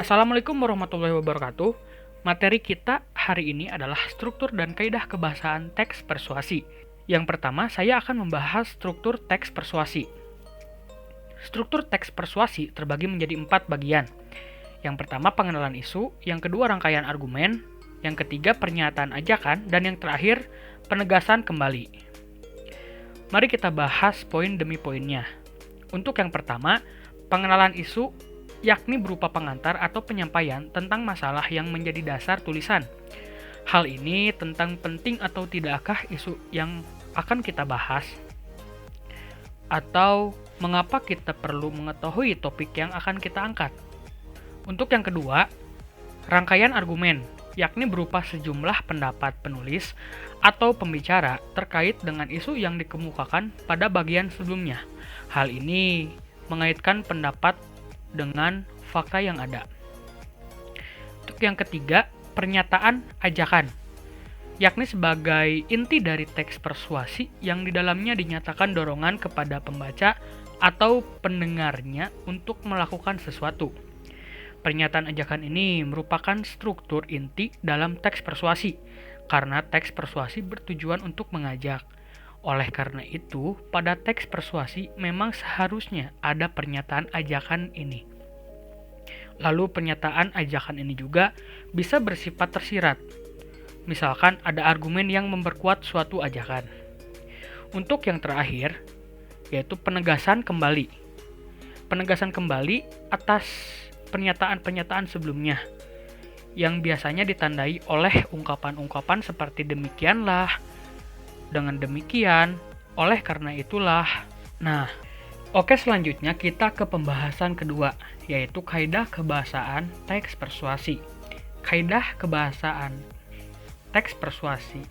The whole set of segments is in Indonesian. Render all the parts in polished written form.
Assalamualaikum warahmatullahi wabarakatuh. Materi kita hari ini adalah struktur dan kaidah kebahasaan teks persuasi. Yang pertama, saya akan membahas struktur teks persuasi. Struktur teks persuasi terbagi menjadi 4 bagian. Yang pertama, pengenalan isu, yang kedua, rangkaian argumen, yang ketiga, pernyataan ajakan, dan yang terakhir, penegasan kembali. Mari kita bahas poin demi poinnya. Untuk yang pertama, pengenalan isu yakni berupa pengantar atau penyampaian tentang masalah yang menjadi dasar tulisan. Hal ini tentang penting atau tidakkah isu yang akan kita bahas, atau mengapa kita perlu mengetahui topik yang akan kita angkat. Untuk yang kedua, rangkaian argumen, yakni berupa sejumlah pendapat penulis atau pembicara terkait dengan isu yang dikemukakan pada bagian sebelumnya. Hal ini mengaitkan pendapat dengan fakta yang ada. Untuk yang ketiga, pernyataan ajakan, yakni sebagai inti dari teks persuasi yang di dalamnya dinyatakan dorongan kepada pembaca atau pendengarnya untuk melakukan sesuatu. Pernyataan ajakan ini merupakan struktur inti dalam teks persuasi, karena teks persuasi bertujuan untuk mengajak. Oleh karena itu, pada teks persuasi memang seharusnya ada pernyataan ajakan ini. Lalu pernyataan ajakan ini juga bisa bersifat tersirat. Misalkan ada argumen yang memperkuat suatu ajakan. Untuk yang terakhir, yaitu penegasan kembali. Penegasan kembali atas pernyataan-pernyataan sebelumnya, yang biasanya ditandai oleh ungkapan-ungkapan seperti demikianlah, dengan demikian, oleh karena itulah. Nah, oke, selanjutnya kita ke pembahasan kedua, yaitu kaidah kebahasaan teks persuasi. Kaidah kebahasaan teks persuasi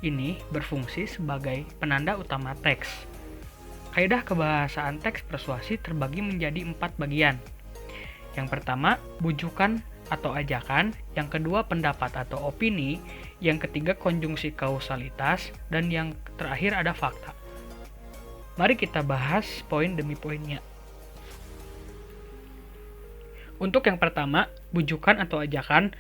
ini berfungsi sebagai penanda utama teks. Kaidah kebahasaan teks persuasi terbagi menjadi 4 bagian. Yang pertama, bujukan atau ajakan, yang kedua, pendapat atau opini, yang ketiga, konjungsi kausalitas, dan yang terakhir ada fakta. Mari kita bahas poin demi poinnya. Untuk yang pertama, bujukan atau ajakan,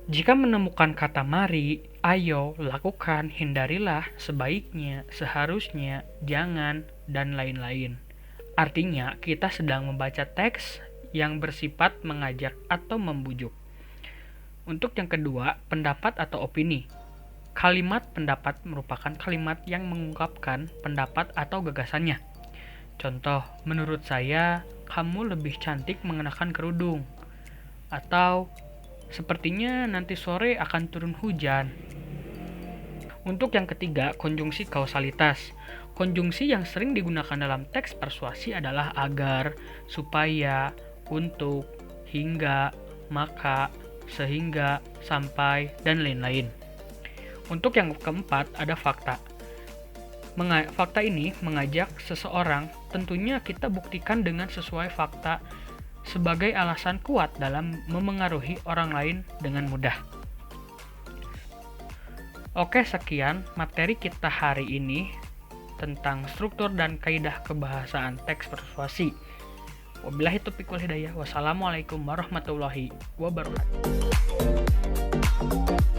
jika menemukan kata mari, ayo, lakukan, hindarilah, sebaiknya, seharusnya, jangan, dan lain-lain. Artinya, kita sedang membaca teks yang bersifat mengajak atau membujuk. Untuk yang kedua, pendapat atau opini. Kalimat pendapat merupakan kalimat yang mengungkapkan pendapat atau gagasannya. Contoh, menurut saya, kamu lebih cantik mengenakan kerudung. Atau, sepertinya nanti sore akan turun hujan. Untuk yang ketiga, konjungsi kausalitas. Konjungsi yang sering digunakan dalam teks persuasi adalah agar, supaya, untuk, hingga, maka, sehingga, sampai, dan lain-lain. Untuk yang keempat, ada fakta. Fakta ini mengajak seseorang, tentunya kita buktikan dengan sesuai fakta sebagai alasan kuat dalam memengaruhi orang lain dengan mudah. Oke, sekian materi kita hari ini tentang struktur dan kaidah kebahasaan teks persuasi. Wabillahi taufiq wal hidayah. Wassalamualaikum warahmatullahi wabarakatuh.